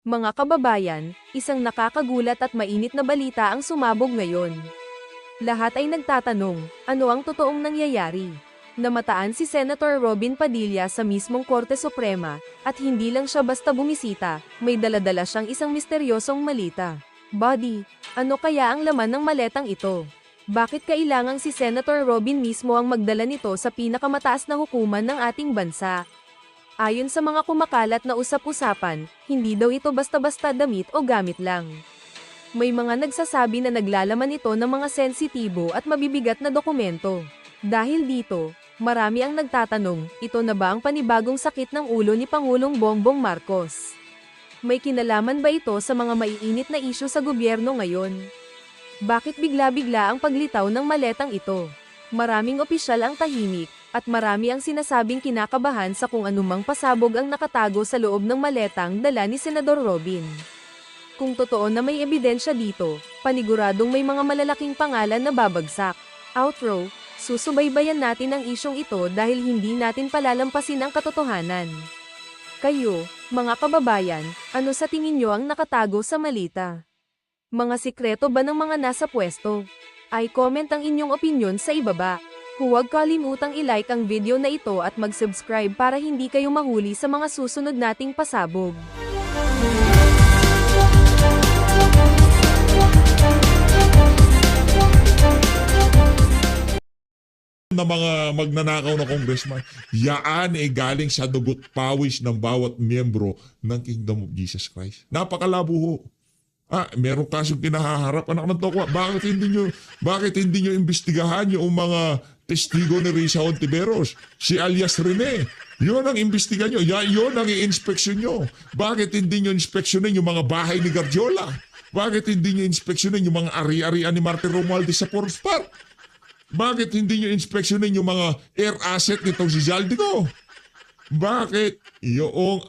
Mga kababayan, isang nakakagulat at mainit na balita ang sumabog ngayon. Lahat ay nagtatanong, ano ang totoong nangyayari? Namataan si Senator Robin Padilla sa mismong Korte Suprema, at hindi lang siya basta bumisita, may daladala siyang isang misteryosong malita. Buddy, ano kaya ang laman ng maletang ito? Bakit kailangang si Senator Robin mismo ang magdala nito sa pinakamataas na hukuman ng ating bansa? Ayon sa mga kumakalat na usap-usapan, hindi daw ito basta-basta damit o gamit lang. May mga nagsasabi na naglalaman ito ng mga sensitibo at mabibigat na dokumento. Dahil dito, marami ang nagtatanong, ito na ba ang panibagong sakit ng ulo ni Pangulong Bongbong Marcos? May kinalaman ba ito sa mga maiinit na isyu sa gobyerno ngayon? Bakit bigla-bigla ang paglitaw ng maletang ito? Maraming opisyal ang tahimik, at marami ang sinasabing kinakabahan sa kung anumang pasabog ang nakatago sa loob ng maletang dala ni Senador Robin. Kung totoo na may ebidensya dito, paniguradong may mga malalaking pangalan na babagsak. Outro, susubaybayan natin ang isyong ito dahil hindi natin palalampasin ang katotohanan. Kayo, mga kababayan, ano sa tingin nyo ang nakatago sa malita? Mga sikreto ba ng mga nasa pwesto? Ay comment ang inyong opinyon sa ibaba. Huwag kalimutang i-like ang video na ito at mag-subscribe para hindi kayo mahuli sa mga susunod nating pasabog. Na mga magnanakaw na congressman, yaan ay galing sa dugot pawis ng bawat miyembro ng Kingdom of Jesus Christ. Napakalabo ho. Meron kasong kinahaharap. Anak ng tokwa, bakit hindi nyo imbestigahan yung mga testigo ni Risa Hontiveros? Si alias Rene. Yun ang imbestigahan nyo. Yun ang i-inspeksyon nyo. Bakit hindi nyo inspeksyonin yung mga bahay ni Gardiola? Bakit hindi nyo inspeksyonin yung mga ari-arian ni Martin Romualdez sa Forbes Park? Bakit hindi nyo inspeksyonin yung mga air asset nitong si Zaldico? Bakit yung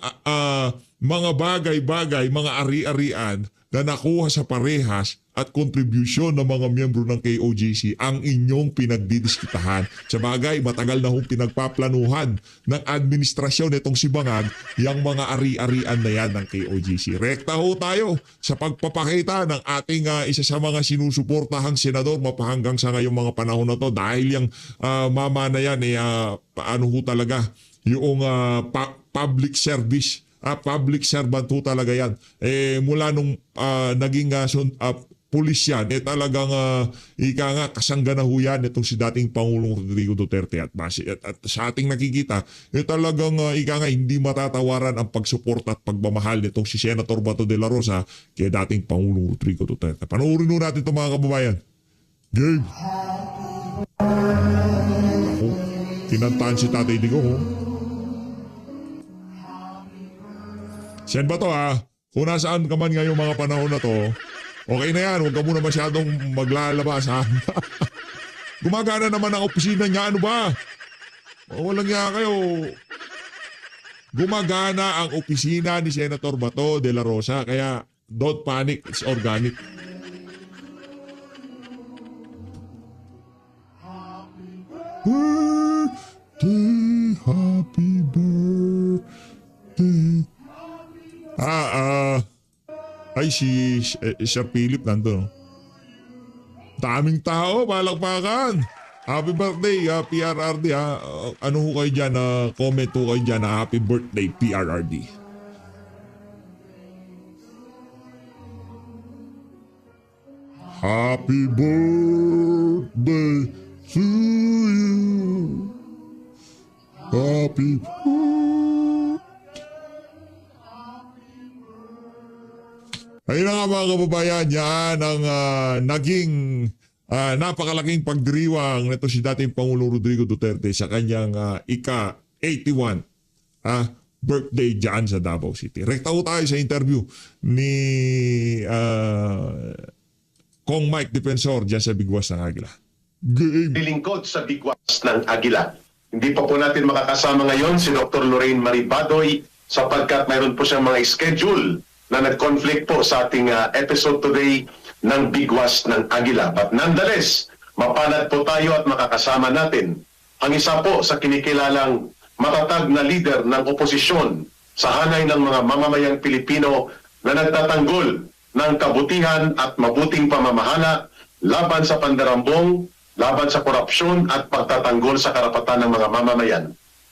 mga bagay-bagay, mga ari-arian na nakuha sa parehas at kontribusyon ng mga miyembro ng KOJC ang inyong pinagdidiskitahan? Sa bagay, matagal na hong pinagpaplanuhan ng administrasyon nitong si Bangag yung mga ari-arian na yan ng KOJC. Rekta ho tayo sa pagpapakita ng ating isa sa mga sinusuportahang senador mapahanggang sa ngayong mga panahon na to dahil yung mama na yan ano ho talaga yung public service. Public servant ho talaga yan. Mula nung naging pulis yan, talagang ika nga kasangga na ho yan itong si dating Pangulong Rodrigo Duterte at sa ating nakikita, talagang ika nga hindi matatawaran ang pagsuporta at pagmamahal nitong si Senator Bato de la Rosa kay dating Pangulong Rodrigo Duterte. Panoorin ho natin ito mga kababayan. Game! Kinantahan si Tatay Digo ho. Siyan ba to Kung nasaan ka man ngayong mga panahon na to, okay na yan, huwag ka muna masyadong maglalabas Gumagana naman ang opisina niya, ano ba? Walang nga kayo. Gumagana ang opisina ni Senator Bato de la Rosa, kaya don't panic, it's organic. Happy birthday. Ay si Sir Philip nandun. Daming tao, palakpakan. Happy birthday, PRRD ano ho kayo dyan, comment ho kayo dyan, happy birthday, PRRD. Happy birthday to you. Happy birthday. Ayun na nga mga kababayan, yan ang naging napakalaking pagdiriwang nito si dating Pangulong Rodrigo Duterte sa kanyang ika-81 birthday dyan sa Davao City. Rekta ho tayo sa interview ni Kong Mike Defensor dyan sa Bigwas ng Agila. Game! Lilingkod sa Bigwas ng Agila. Hindi pa po natin makakasama ngayon si Dr. Lorraine Marie Badoy sapagkat mayroon po siyang mga schedule na nag-conflict po sa ating episode today ng Bigwas ng Agila. But nonetheless, mapalad po tayo at makakasama natin ang isa po sa kinikilalang matatag na leader ng oposisyon sa hanay ng mga mamamayang Pilipino na nagtatanggol ng kabutihan at mabuting pamamahala laban sa pandarambong, laban sa korupsyon at pagtatanggol sa karapatan ng mga mamamayan.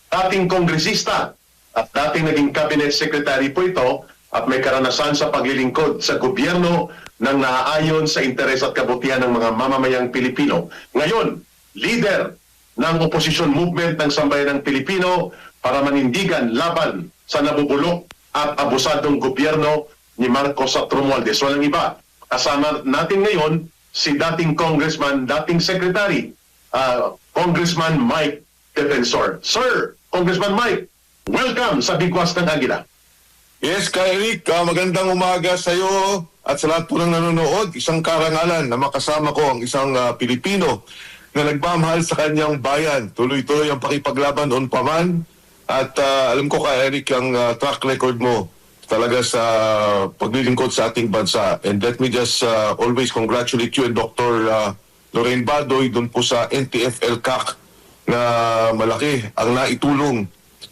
Dating kongresista at dating naging cabinet secretary po ito at may karanasan sa paglilingkod sa gobyerno ng naaayon sa interes at kabutihan ng mga mamamayang Pilipino. Ngayon, leader ng opposition movement ng sambayanang Pilipino para manindigan laban sa nabubulok at abusadong gobyerno ni Marcos at Romualdez. Walang iba. Kasama natin ngayon si dating congressman, dating secretary, Congressman Mike Defensor. Sir, Congressman Mike, welcome sa Bigwas ng Agila. Yes, Eric, magandang umaga sa iyo at sa lahat po ng nanonood. Isang karangalan na makasama ko ang isang Pilipino na nagmamahal sa kanyang bayan. Tuloy-tuloy ang pakipaglaban noon pa man. At alam ko, Eric, ang track record mo talaga sa paglilingkod sa ating bansa. And let me just always congratulate you and Dr. Lorraine Badoy dun po sa NTF-ELCAC na malaki ang naitulong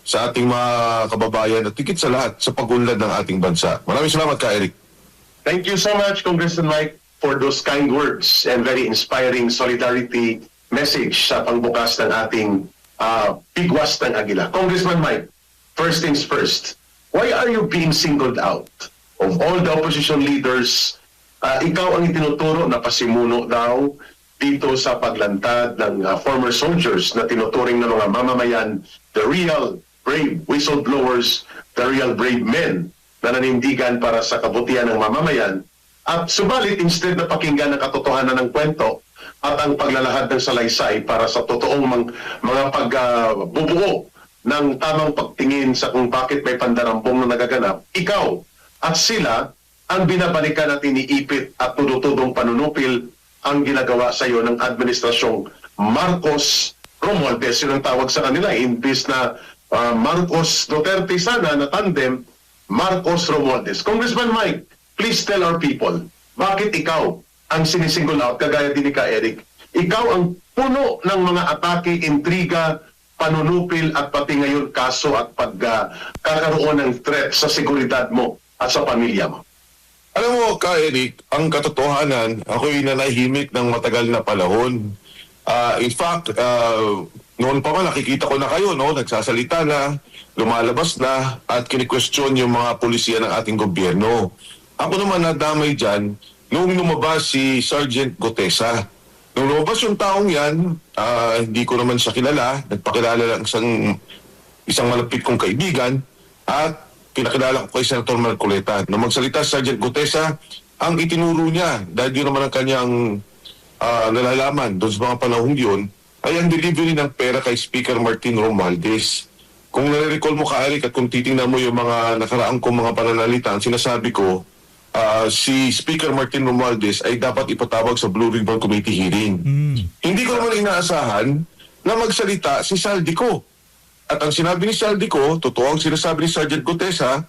sa ating mga kababayan at higit sa lahat sa pag-unlad ng ating bansa. Maraming salamat ka, Eric. Thank you so much, Congressman Mike, for those kind words and very inspiring solidarity message sa pangbukas ng ating Bigwas ng Agila. Congressman Mike, first things first, why are you being singled out? Of all the opposition leaders, ikaw ang itinuturo na pasimuno daw dito sa paglantad ng former soldiers na tinuturing ng mga mamamayan, the real brave whistleblowers, the real brave men na nanindigan para sa kabutihan ng mamamayan. At subalit, instead na pakinggan ang katotohanan ng kwento at ang paglalahad ng salaysay para sa totoong mga pagbubuo ng tamang pagtingin sa kung bakit may pandarambong na nagaganap, ikaw at sila ang binabalikan at iniipit at tudutudong panunupil ang ginagawa sa iyo ng administrasyong Marcos Romualdez. Yun ang tawag sa kanila, imbis na Marcos Duterte sana na tandem, Marcos Romualdez. Congressman Mike, please tell our people, bakit ikaw ang sinisingle out, kagaya din ni ka, Eric? Ikaw ang puno ng mga atake, intriga, panunupil at pati ngayon kaso at pagkakaroon ng threat sa seguridad mo at sa pamilya mo. Alam mo ka, Eric, ang katotohanan, ako'y nanahimik ng matagal na panahon. In fact, noon pa man nakikita ko na kayo, no? Nagsasalita na, lumalabas na, at kini-question yung mga pulisya ng ating gobyerno. Ako naman nadamay dyan, noong lumabas si Sergeant Gutesa. Nung lumabas yung taong yan, hindi ko naman siya kilala, nagpakilala lang isang malapit kong kaibigan, at pinakilala ko kay Senator Marcoleta. Nung magsalita si Sergeant Gutesa, ang itinuro niya, dahil yun naman ang kanyang nalalaman doon sa mga panahon yun, ay ang delivery ng pera kay Speaker Martin Romualdez. Kung nare-recall mo ka, Eric, at kung titingnan mo yung mga nakaraang kong mga pananalita, ang sinasabi ko, si Speaker Martin Romualdez ay dapat ipatawag sa Blue Ribbon Committee hearing. Hindi ko naman inaasahan na magsalita si Saldico. At ang sinabi ni Saldico, totoo ang sinasabi ni Sergeant Gutesa,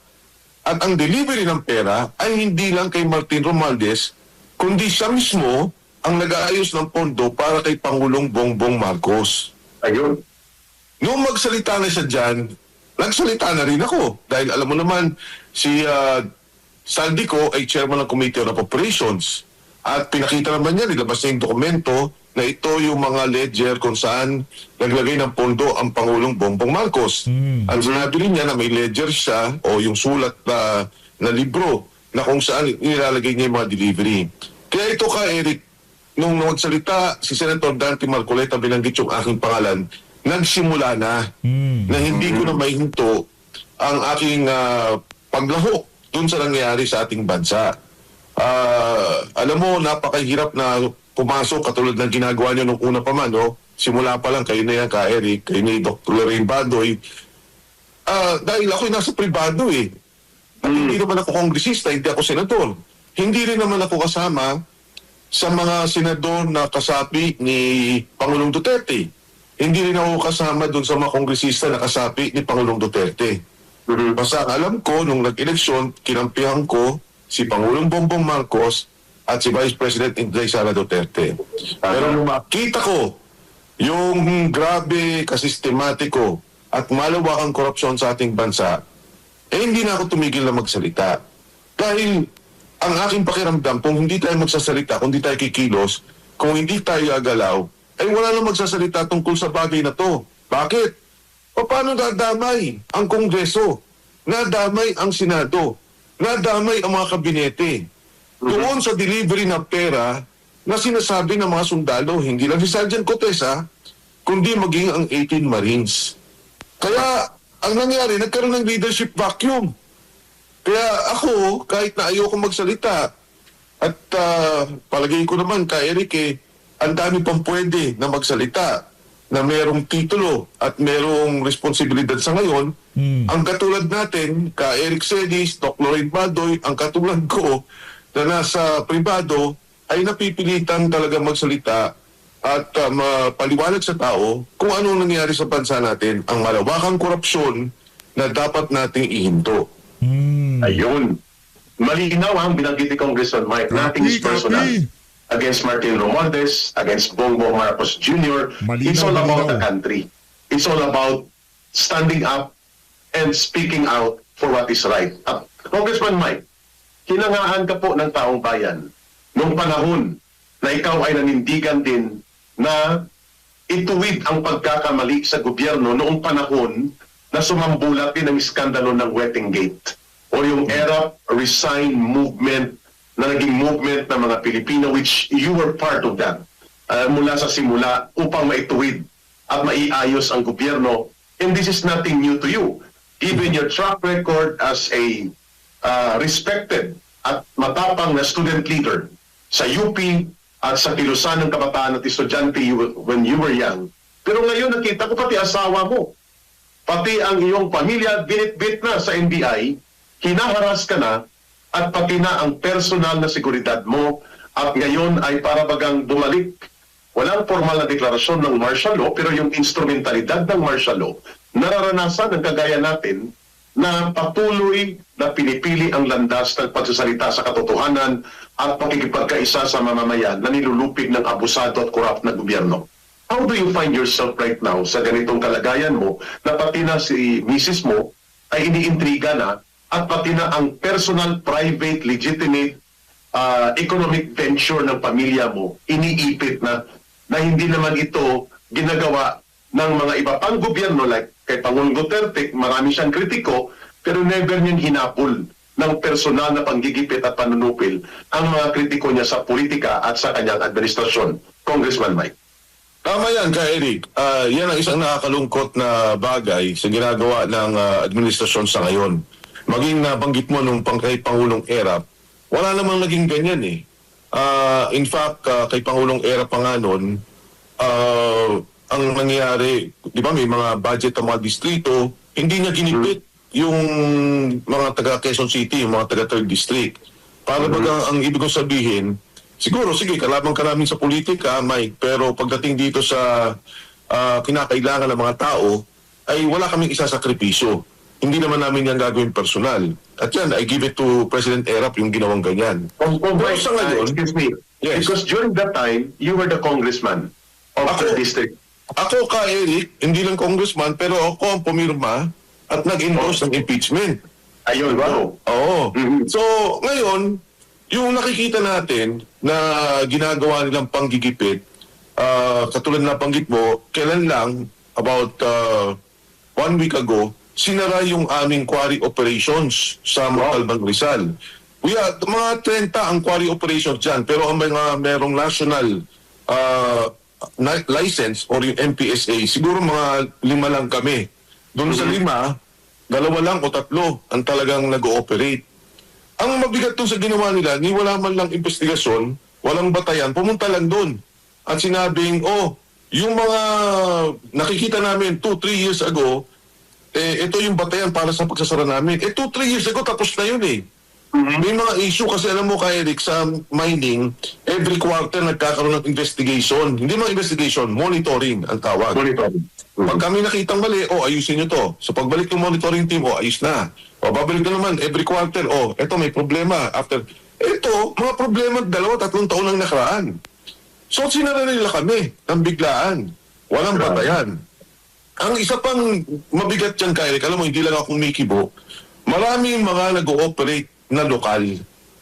at ang delivery ng pera ay hindi lang kay Martin Romualdez, kundi siya mismo ang nag-aayos ng pondo para kay Pangulong Bongbong Marcos. Ayun. Noong magsalita na siya dyan, nagsalita na rin ako. Dahil alam mo naman, si Saldico ay chairman ng Committee on Appropriations. At pinakita naman niya, nilabas niya yung dokumento na ito yung mga ledger kung saan naglagay ng pondo ang Pangulong Bongbong Marcos. Ang sinabi rin niya na may ledger siya o yung sulat na libro na kung saan nilalagay niya yung mga delivery. Kaya ito ka, Eric, nung nagsalita si Senator Dante Marcoleta, binanggit yung aking pangalan, nagsimula na hindi ko na mahinto ang aking paglahok dun sa nangyayari sa ating bansa. Alam mo, napakahirap na pumasok katulad ng ginagawa niyo nung una pa man, no? Simula pa lang, kayo na yan, ka Eric, kayo ni Dr. Lorraine Badoy. Dahil ako'y nasa pribado eh. At hindi naman ako kongresista, hindi ako senador. Hindi rin naman ako kasama sa mga senador na kasapi ni Pangulong Duterte. Hindi rin ako kasama doon sa mga kongresista na kasapi ni Pangulong Duterte. Basta alam ko, nung nag-eleksyon, kinampihan ko si Pangulong Bongbong Marcos at si Vice President Inday Sara Duterte. Pero nung makita ko yung grabe, kasistematiko at malawakang korupsyon sa ating bansa, hindi na ako tumigil na magsalita. Dahil ang aking pakiramdam, kung hindi tayo magsasalita, kung hindi tayo kikilos, kung hindi tayo agalaw, ay wala nang magsasalita tungkol sa bagay na to. Bakit? O paano nadamay ang Kongreso? Nadamay ang Senado? Nadamay ang mga kabinete? Doon sa delivery ng pera na sinasabi ng mga sundalo, hindi lang si Sergeant Cortez kundi maging ang 18 Marines. Kaya ang nangyari, nagkaroon ng leadership vacuum. Kaya ako, kahit na ayoko magsalita, at palagay ko naman kay Eric, ang dami pang pwede na magsalita, na merong titulo at merong responsibilidad sa ngayon. Ang katulad natin, ka Eric Sedis, Doc Lorraine Badoy, ang katulad ko na nasa pribado, ay napipilitan talaga magsalita at mapaliwanag sa tao kung ano nangyari sa bansa natin, ang malawakang korupsyon na dapat nating ihinto. Ayun. Malinaw ang binanggit ni Congressman Mike. Nothing is personal against Martin Romualdez, against Bongbong Marcos Jr. It's all about the country. It's all about standing up and speaking out for what is right. Congressman Mike, hinangaan ka po ng taong bayan noong panahon na ikaw ay nanindigan din na ituwid ang pagkakamali sa gobyerno noong panahon na sumambulat din ang iskandalo ng Wetting Gate o yung ERAP Resign movement na naging movement ng mga Pilipino, which you were part of that mula sa simula upang maituwid at maiayos ang gobyerno. And this is nothing new to you. Given your track record as a respected at matapang na student leader sa UP at sa kilusan ng kabataan at estudyante when you were young. Pero ngayon nakita ko pati asawa mo, pati ang iyong pamilya binit-bit na sa NBI, hinaharas ka na, at pati na ang personal na seguridad mo, at ngayon ay para bagang bumalik. Walang formal na deklarasyon ng martial law, pero yung instrumentalidad ng martial law, nararanasan ng kagaya natin na patuloy na pinipili ang landas ng pagsasalita sa katotohanan at pakikipagkaisa sa mamamayan na nilulupig ng abusado at korap na gobyerno. How do you find yourself right now sa ganitong kalagayan mo na pati na si Mrs. mo ay iniintriga na at pati na ang personal, private, legitimate economic venture ng pamilya mo iniipit na hindi naman ito ginagawa ng mga iba pang gobyerno like kay Pangulong Duterte, marami siyang kritiko, pero never niyang hinapol ng personal na panggigipit at panunupil ang mga kritiko niya sa politika at sa kanyang administrasyon. Congressman Mike. Tama yan, ka Eric. Yan ang isang nakakalungkot na bagay sa ginagawa ng administrasyon sa ngayon. Maging nabanggit mo nung kay Pangulong ERAP, wala namang naging ganyan In fact, kay Pangulong ERAP pa nga nun, ang nangyayari, di ba may mga budget ng mga distrito, hindi niya ginipit yung mga taga Quezon City, yung mga taga 3rd District. Para baga ang ibig kong sabihin, siguro, sige, kalaban ka namin sa politika, Mike, pero pagdating dito sa kinakailangan ng mga tao, ay wala kaming isasakripisyo. Hindi naman namin yan gagawin personal. At yan, I give it to President ERAP yung ginawang ganyan. Pero sa ngayon, excuse me, yes. Because during that time, you were the congressman of the district. Ako ka, Eric, hindi lang congressman, pero ako ang pumirma at nag-endorse ng impeachment. Ayun, Diba? go. Oo. Mhm. So, ngayon, yung nakikita natin na ginagawa nilang panggigipit, katulad na banggit mo, kailan lang, about 1 week ago, sinara yung aming quarry operations sa Montalban, Rizal. Mga 30 ang quarry operations dyan, pero ang mga merong national license or yung MPSA, siguro mga 5 lang kami. Doon sa 5, 2 lang o 3 ang talagang nag-ooperate. Ang mabigat doon sa ginawa nila, ni wala man lang investigasyon, walang batayan, pumunta lang doon. At sinabing, yung mga nakikita namin 2-3 years ago, ito yung batayan para sa pagsasara namin. 2-3 years ago, tapos na yun May mga issue kasi alam mo kay Eric, sa mining, every quarter nagkakaroon ng investigation. Hindi mga investigation, monitoring ang tawag. Monitoring. Pag kami nakitang mali, ayusin nyo to. So pagbalik ng monitoring team, ayos na. O babalik na naman, every quarter, eto may problema. After, ito, mga problema 2-3 taon lang nakaraan. So sinara nila kami ng biglaan. Walang batayan. Ang isa pang mabigat dyan, Eric, alam mo, hindi lang ako kumikibo. Maraming mga nag-ooperate na lokal.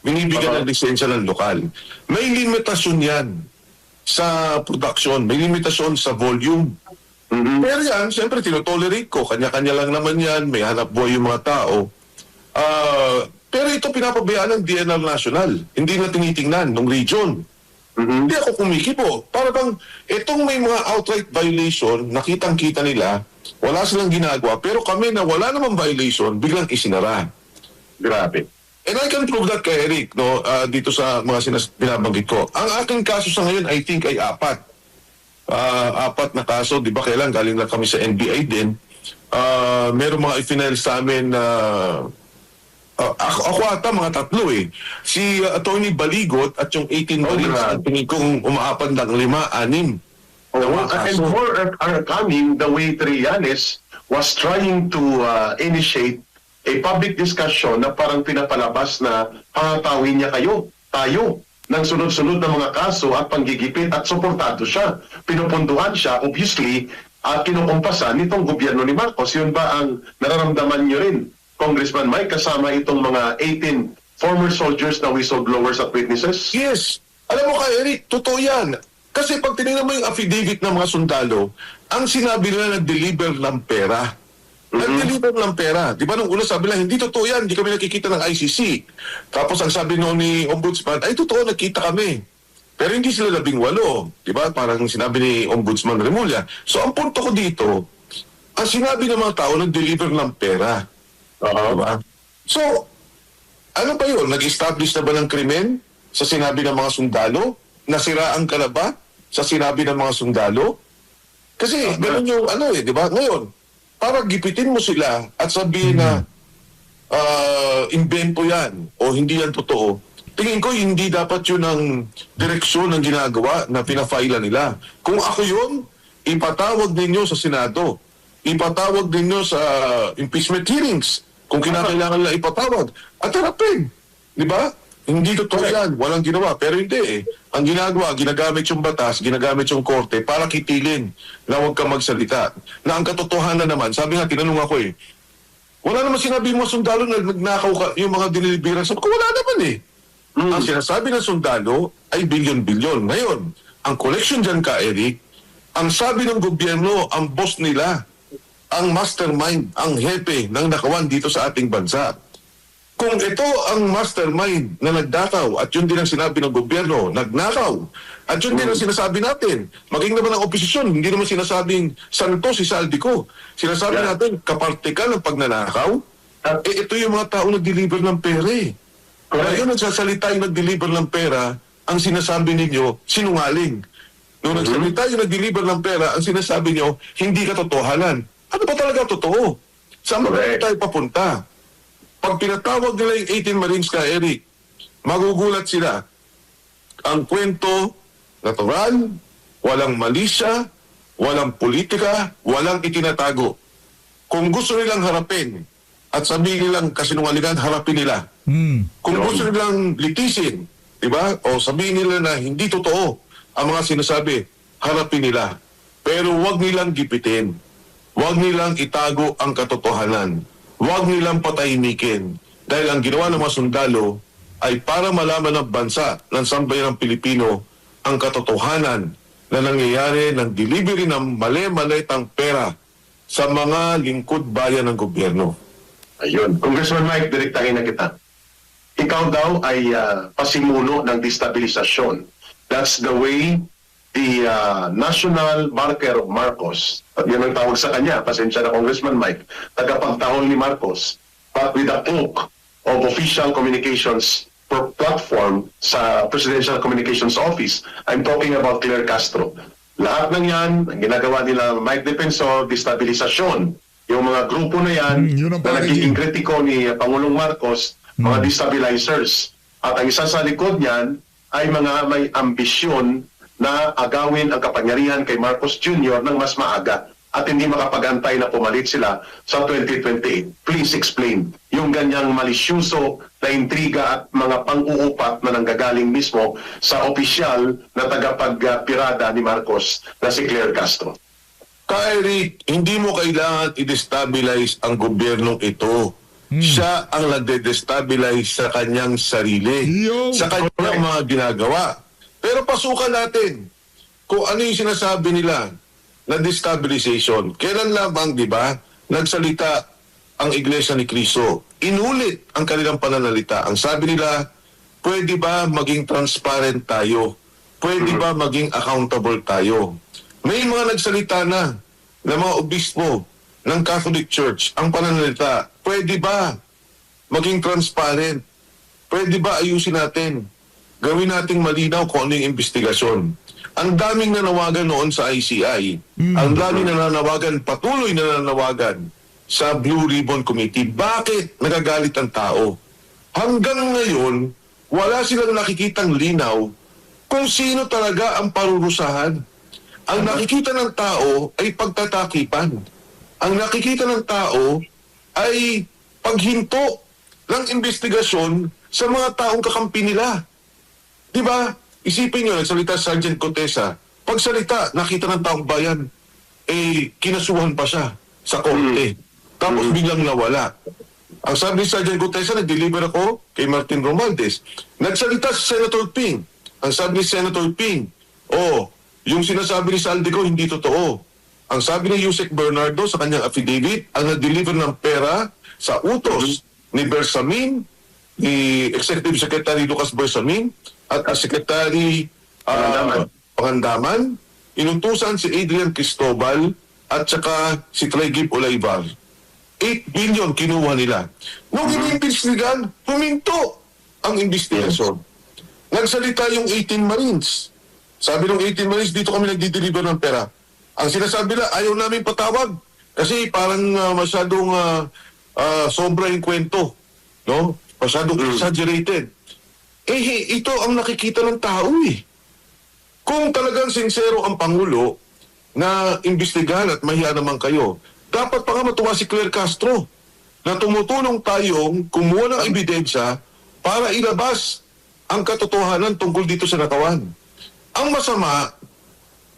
Binibigyan ng lisensya ng lokal. May limitasyon yan sa production. May limitasyon sa volume. Pero yan, siyempre, tinotolerate ko. Kanya-kanya lang naman yan. May hanap buhay yung mga tao. Pero ito pinapabayaan ng DNR National. Hindi na tinitingnan ng region. Hindi ako kumikibo. Para bang itong may mga outright violation, nakitang-kita nila, wala silang ginagawa. Pero kami na wala namang violation, biglang isinara. Grabe. And I can prove that kay Eric, no, dito sa mga binabanggit ko. Ang aking kaso sa ngayon, I think ay 4. 4 na kaso, di ba kailan galing na kami sa NBI din. Meron mga i-final sa amin na ako ata mga 3 eh. Si Attorney Baligot at yung 18 Marines, ang tingin kong umaapan ng 5, 6. And more are coming the way Trillanes was trying to initiate a public discussion na parang pinapalabas na pangatawin niya tayo ng sunod-sunod na mga kaso at panggigipit at suportado siya. Pinupunduhan siya, obviously, at kinukumpasan nitong gobyerno ni Marcos. Yun ba ang nararamdaman niyo rin, Congressman Mike, kasama itong mga 18 former soldiers na whistleblowers at witnesses? Yes. Alam mo ka, Eric, totoo yan. Kasi pag tinignan mo yung affidavit ng mga sundalo, ang sinabi nila nag-deliver ng pera. Nag-deliver ng pera. Di ba nung una sabi lang, hindi totoo yan, hindi kami nakikita ng ICC. Tapos ang sabi noon ni Ombudsman, ay totoo, nakita kami. Pero hindi sila 18. Di ba? Parang sinabi ni Ombudsman Remulla. So ang punto ko dito, ang sinabi ng mga tao, nag-deliver ng pera. Diba? So, ano ba yun? Nag-establish na ba ng krimen sa sinabi ng mga sundalo? Nasiraan ka na ba sa sinabi ng mga sundalo? Kasi ganun yung di ba? Ngayon, para gipitin mo sila at sabihin na invento yan o hindi yan totoo, tingin ko hindi dapat yun ang direksyon ng ginagawa na pinafaila nila. Kung ako yun, ipatawag ninyo sa Senado. Ipatawag ninyo sa impeachment hearings kung kinakailangan nila ipatawag. At harapin. Di ba? Hindi totoo yan. Walang ginawa. Pero hindi eh. Ang ginagawa, ginagamit yung batas, ginagamit yung korte para kitilin na huwag ka magsalita. Na ang katotohanan naman, sabi nga, tinanong ako eh, wala naman sinabi mo sundalo na nagnakaw ka yung mga dinilibiran. Sabi ko, wala naman eh. Ang sinasabi ng sundalo ay bilyon-bilyon. Ngayon, ang collection dyan ka, Eric, ang sabi ng gobyerno, ang boss nila, ang mastermind, ang hepe ng nakawan dito sa ating bansa. Kung ito ang mastermind na nagdakaw at yun din ang sinabi ng gobyerno, nagnakaw, at yun din ang sinasabi natin, maging naman ang oposisyon, hindi naman sinasabing santo si Saldico. Sinasabi natin, kaparte ka ng pagnanakaw, ito yung mga tao nag-deliver ng pera eh. Ngayon nagsasalita yung nag-deliver ng pera, ang sinasabi ninyo, sinungaling. Nung nagsalita yung nag-deliver ng pera, ang sinasabi nyo, hindi katotohanan. Ano ba talaga totoo? Saan ba tayo papunta? Pag pinatawag nila yung 18 Marines ka, Eric, magugulat sila. Ang kwento, natural, walang malisya, walang politika, walang itinatago. Kung gusto nilang harapin at sabihin nilang kasinungalingan, harapin nila. Kung gusto nilang litisin, di ba? O sabihin nila na hindi totoo ang mga sinasabi, harapin nila. Pero huwag nilang gipitin. Huwag nilang itago ang katotohanan. Huwag nilang patahimikin. Dahil ang ginawa ng mga sundalo ay para malaman ng bansa ng sambayan ng Pilipino ang katotohanan na nangyayari ng delivery ng mali-malitang pera sa mga lingkod bayan ng gobyerno. Ayun. Congressman Mike, direktahin na kita. Ikaw daw ay pasimuno ng destabilisasyon. That's the way the national marker of Marcos, at yan ang tawag sa kanya, pasensya na Congressman Mike, tagapagtahol ni Marcos, but with a cloak of official communications platform sa Presidential Communications Office. I'm talking about Claire Castro. Lahat ng yan, ang ginagawa nila Mike Defensor, destabilisasyon. Yung mga grupo na yan, na nagiging kritiko ni Pangulong Marcos, mga destabilizers. At ang isa sa likod niyan ay mga may ambisyon na agawin ang kapangyarihan kay Marcos Jr. ng mas maaga at hindi makapag-antay na pumalit sila sa 2028. Please explain yung ganyang malisyuso na intriga at mga pang-uupat na nanggagaling mismo sa opisyal na tagapagpirada ni Marcos na si Claire Castro. Eric, hindi mo kailangan i-destabilize ang gobyernong ito. Siya ang nagde-destabilize sa kanyang sarili, Yo. sa kanyang mga ginagawa. Pero pasukan natin kung ano yung sinasabi nila na destabilization. Kailan lamang, di ba, nagsalita ang Iglesia ni Cristo. Inulit ang kanilang pananalita. Ang sabi nila, pwede ba maging transparent tayo? Pwede ba maging accountable tayo? May mga nagsalita na mga obispo ng Catholic Church, ang pananalita, pwede ba maging transparent? Pwede ba ayusin natin? Gawin nating malinaw kung ano yung investigasyon. Ang daming nanawagan noon sa ICI. Ang daming nananawagan, patuloy na nananawagan sa Blue Ribbon Committee. Bakit nagagalit ang tao? Hanggang ngayon, wala silang nakikitang linaw kung sino talaga ang parurusahan. Ang nakikita ng tao ay pagtatakipan. Ang nakikita ng tao ay paghinto ng investigasyon sa mga taong kakampi nila. Di ba? Isipin nyo, nagsalita Sergeant Contesa. Pagsalita, nakita ng taong bayan, kinasuhan pa siya sa korte. Tapos biglang nawala. Ang sabi ni Sergeant Contesa, nag-deliver ako kay Martin Romualdez. Nagsalita si Senator Ping. Ang sabi ni Senator Ping, yung sinasabi ni Saldico hindi totoo. Ang sabi ni Yusek Bernardo sa kanyang affidavit, ang nag-deliver ng pera sa utos ni Bersamin, ni Executive Secretary Lucas Bersamin, at Secretary Pangandaman, inutusan si Adrian Cristobal at saka si Tregib Olaybar. 8 billion kinuha nila. Nung inimbestigan, huminto ang investigasyon. Nagsalita yung 18 Marines. Sabi ng 18 Marines, dito kami nagdi-deliver ng pera. Ang sinasabi nila, ayaw namin patawag kasi parang masyadong sobra yung kwento. No? Masyadong exaggerated. Ito ang nakikita ng tao eh. Kung talagang sincero ang Pangulo na imbestigahan at mahiya naman kayo, dapat pa nga matuwa si Claire Castro na tumutulong tayong kumuha ng ebidensya para ilabas ang katotohanan tungkol dito sa nakawan. Ang masama,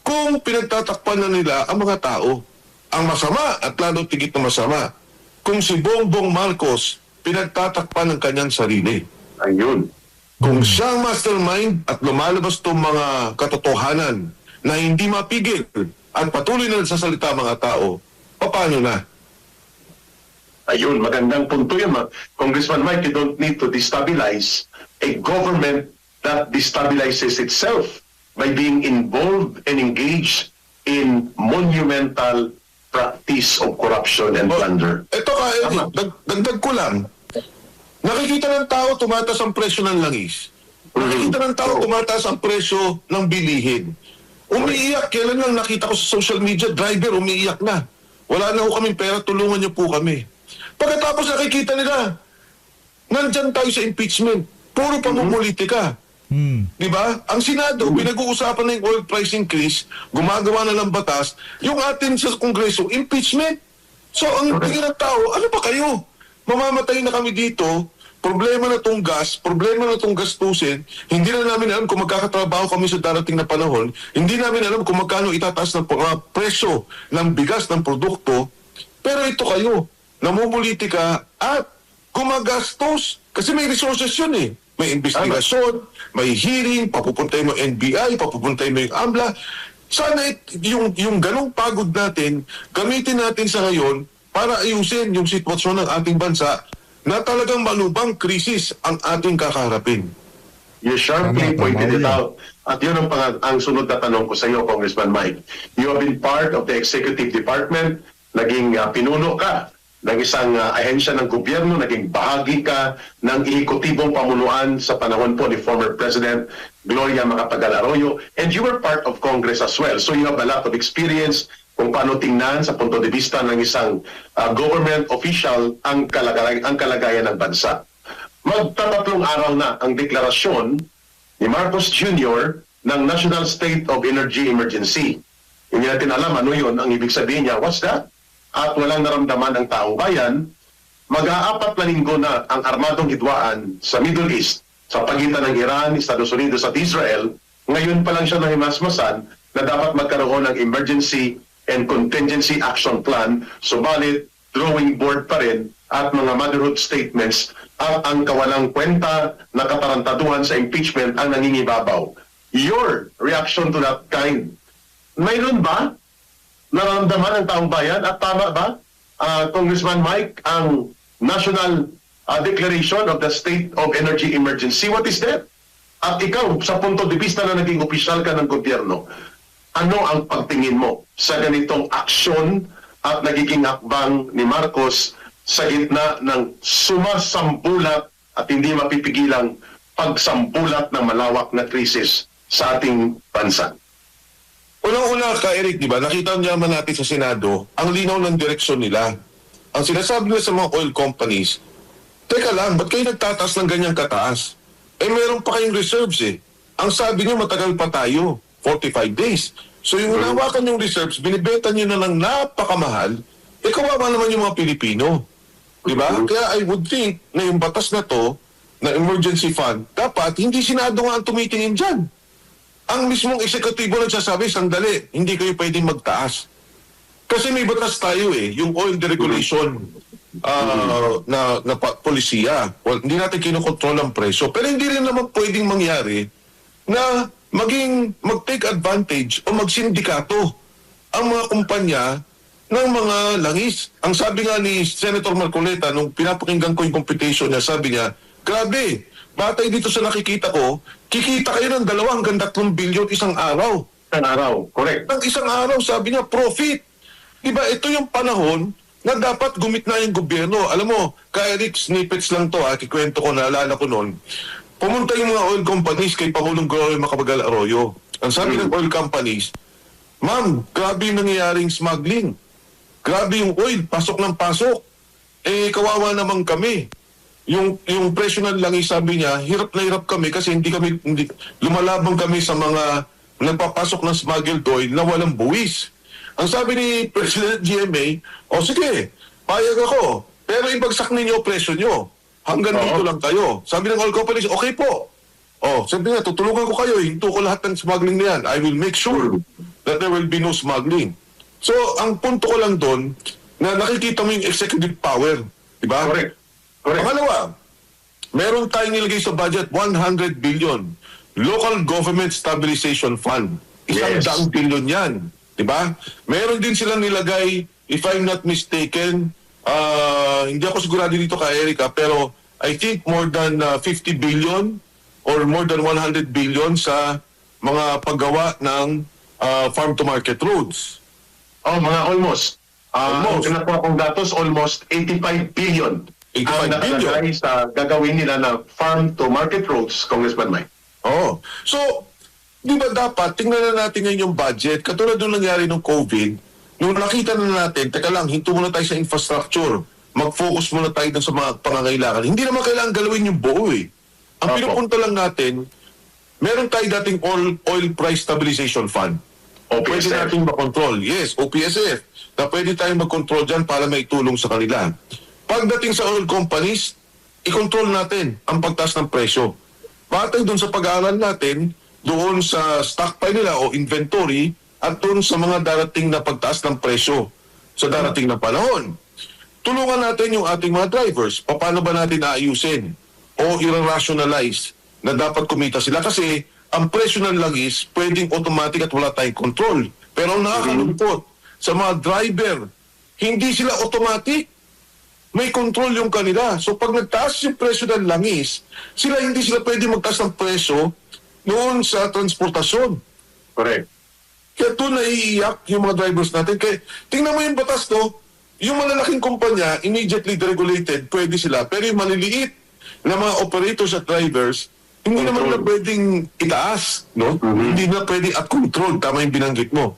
kung pinagtatakpan na nila ang mga tao. Ang masama at lalo tigit na masama, kung si Bongbong Marcos pinagtatakpan ng kanyang sarili. Ayun. Kung siyang mastermind at lumalabas itong mga katotohanan na hindi mapigil at patuloy na nagsasalita mga tao, paano na? Ayun, magandang punto yun. Congressman Mike, you don't need to destabilize a government that destabilizes itself by being involved and engaged in monumental practice of corruption and plunder. Ito ka, dagdag ko lang. Nakikita ng tao tumataas ang presyo ng langis. Nakikita ng tao tumataas ang presyo ng bilihin. Umiiyak, kailan lang nakita ko sa social media, driver umiiyak na. Wala na ho kaming pera, tulungan niyo po kami. Pagkatapos nakikita nila, nandyan tayo sa impeachment. Puro pamumulitika. Di ba? Ang Senado, pinag-uusapan na yung oil price increase, gumagawa na ng batas, yung atin sa Kongreso, impeachment. So, ang tingin ng tao, ano pa kayo? Mamamatay na kami dito, problema na tong gas, problema na tong gastusin, hindi na namin alam kung magkakatrabaho kami sa darating na panahon, hindi namin alam kung magkano itataas ng presyo ng bigas, ng produkto, pero ito kayo, namumulitika at gumagastos. Kasi may resources yun eh. May investigasyon, may hearing, papupuntay mo NBI, papupuntay mo yung AMLA. Sana yung ganong pagod natin, gamitin natin sa ngayon para ayusin yung sitwasyon ng ating bansa na talagang malubang krisis ang ating kakaharapin. You sharply pointed it out. At yun ang sunod na tanong ko sa iyo, Congressman Mike. You have been part of the executive department, naging pinuno ka ng isang ahensya ng gobyerno, naging bahagi ka ng ehekutibong pamunuan sa panahon po ni former President Gloria Macapagal Arroyo, and you were part of Congress as well. So you have a lot of experience kung paano tingnan sa punto de vista ng isang government official ang kalagayan ng bansa. Magtatatlong araw na ang deklarasyon ni Marcos Jr. ng National State of Energy Emergency. Hindi natin alam ano yun, ang ibig sabihin niya, what's that? At walang naramdaman ang taong bayan, mag-aapat na linggo na ang armadong hidwaan sa Middle East sa pagitan ng Iran, Estados Unidos at Israel. Ngayon pa lang siya nahimasmasan na dapat magkaroon ng emergency and contingency action plan, subalit drawing board pa rin at mga motherhood statements at ang kawalang kwenta na katarantaduhan sa impeachment ang nangingibabaw. Your reaction to that kind, mayroon ba nararamdaman ng taong bayan at tama ba, Congressman Mike, ang National Declaration of the State of Energy Emergency? What is that? At ikaw, sa punto de vista na naging opisyal ka ng gobyerno, ano ang pagtingin mo sa ganitong aksyon at nagiging hakbang ni Marcos sa gitna ng sumasambulat at hindi mapipigilang pagsambulat ng malawak na krisis sa ating bansa? Unang-una ka, Eric, di ba, nakita naman natin sa Senado ang linaw ng direksyon nila. Ang sinasabi nila sa mga oil companies, teka lang, ba't kayo nagtataas ng ganyang kataas? Meron pa kayong reserves eh. Ang sabi niyo, matagal pa tayo, 45 days. So yung hinawakan yung reserves, binibenta niyo na ng napakamahal, kawawa naman yung mga Pilipino. Di ba? Kaya I would think na yung batas na to, na emergency fund, dapat hindi Senado nga ang tumitingin dyan. Ang mismong eksekutibo nagsasabi, sandali, hindi kayo pwedeng magtaas. Kasi may batas tayo eh, yung oil deregulation na polisiya. Well, hindi natin kinokontrol ang presyo. Pero hindi rin naman pwedeng mangyari na mag-take advantage o magsindikato ang mga kumpanya ng mga langis. Ang sabi nga ni Senator Marcoleta, nung pinapakinggan ko yung computation niya, sabi niya, grabe, batay dito sa nakikita ko, kikita kayo ng 2 hanggang 3 bilyon isang araw. Isang araw, correct. Ng isang araw, sabi niya, profit. Diba, ito yung panahon na dapat gumit na yung gobyerno. Alam mo, Eric, snippets lang to, kikwento ko, naalala ko noon. Pumunta yung mga oil companies kay Pangulong Gloria Macapagal Arroyo. Ang sabi ng oil companies, ma'am, grabe yung nangyayaring smuggling. Grabe yung oil, pasok ng pasok. Kawawa naman kami. Yung presyo ng langis, sabi niya, hirap na hirap kami kasi hindi lumalabang kami sa mga nagpapasok ng smuggled oil na walang buwis. Ang sabi ni President GMA, sige, payag ako, pero ibagsak ninyo presyo nyo. Hanggang dito lang kayo. Sabi ng oil companies, okay po. Sabi nga, tutulungan ko kayo, hinto ko lahat ng smuggling na yan. I will make sure that there will be no smuggling. So, ang punto ko lang doon, na nakikita mo yung executive power. Diba? Correct. Pangalawa, meron tayong nilagay sa budget 100 billion. Local Government Stabilization Fund. 100 billion yan. Diba? Meron din silang nilagay, if I'm not mistaken, hindi ako sigurado dito kay Erica, pero I think more than 50 billion or more than 100 billion sa mga paggawa ng farm-to-market roads. Mga almost. Almost. Ang nakuha kong datos, almost 85 billion. 85 ang nakalagay sa gagawin nila na farm-to-market roads, Congressman Mike. So, di ba dapat, tingnan na natin ngayon yung budget, katulad nung nangyari ng COVID, nung nakita na natin, teka lang, hinto muna tayo sa infrastructure, mag-focus muna tayo dun sa mga pangangailangan. Hindi naman kailangan galawin yung buo eh. Ang pinupunta lang natin, meron tayo dating oil price stabilization fund. Pwede natin makontrol. Yes, OPSF. Na pwede tayong mag-control dyan para maitulong sa kanila. Pagdating sa oil companies, i-control natin ang pagtaas ng presyo. Batay doon sa pag-aaral natin, doon sa stockpile nila o inventory, at doon sa mga darating na pagtaas ng presyo sa darating na panahon. Tulungan natin yung ating mga drivers. Paano ba natin aayusin o i-rationalize na dapat kumita sila? Kasi ang presyo ng langis pwedeng automatic at wala tayong control. Pero ang nakakalungkot sa mga driver, hindi sila automatic. May control yung kanila. So pag nagtaas yung presyo ng langis, hindi sila pwede magtaas ng presyo noon sa transportasyon. Correct. Kaya doon naiiyak yung mga drivers natin. Kaya tingnan mo yung batas to, yung malalaking kumpanya, immediately deregulated, pwede sila. Pero yung maliliit na mga operators at drivers, hindi naman na pwedeng itaas. No? Hindi na pwedeng at control. Tama yung binanggit mo.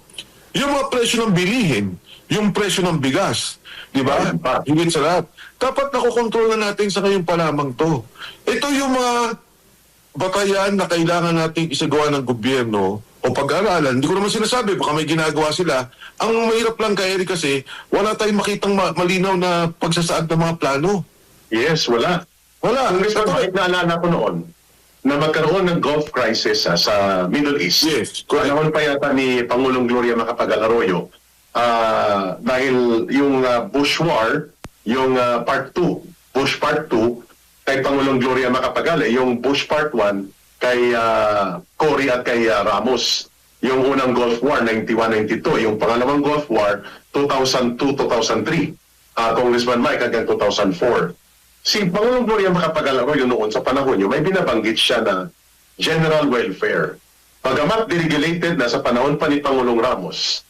Yung mga presyo ng bilihin, yung presyo ng bigas, di ba? Higit sa lahat. Dapat nakokontrol na natin sa ngayon pa lamang to. Ito yung mga batayan na kailangan nating isagawa ng gobyerno o pag-aaralan. Hindi ko naman sinasabi, baka may ginagawa sila. Ang mahirap lang kay Eric kasi, wala tayong makitang malinaw na pagsasaad ng mga plano. Yes, wala. Wala. Congressman Mike, naalala ko noon na magkaroon ng Gulf crisis sa Middle East. Yes, correct. Panahon pa yata ni Pangulong Gloria Macapagal Arroyo. Dahil yung Bush War, yung Part 2, Bush Part 2, kay Pangulong Gloria Macapagal, yung Bush Part 1, kay Cory at kay Ramos. Yung unang Gulf War, 91-92. Yung pangalawang Gulf War, 2002-2003. Congressman Mike hanggang 2004. Si Pangulong Gloria Macapagal yun noon sa panahon yun, may binabanggit siya na general welfare. Pagamat deregulated na sa panahon pa ni Pangulong Ramos,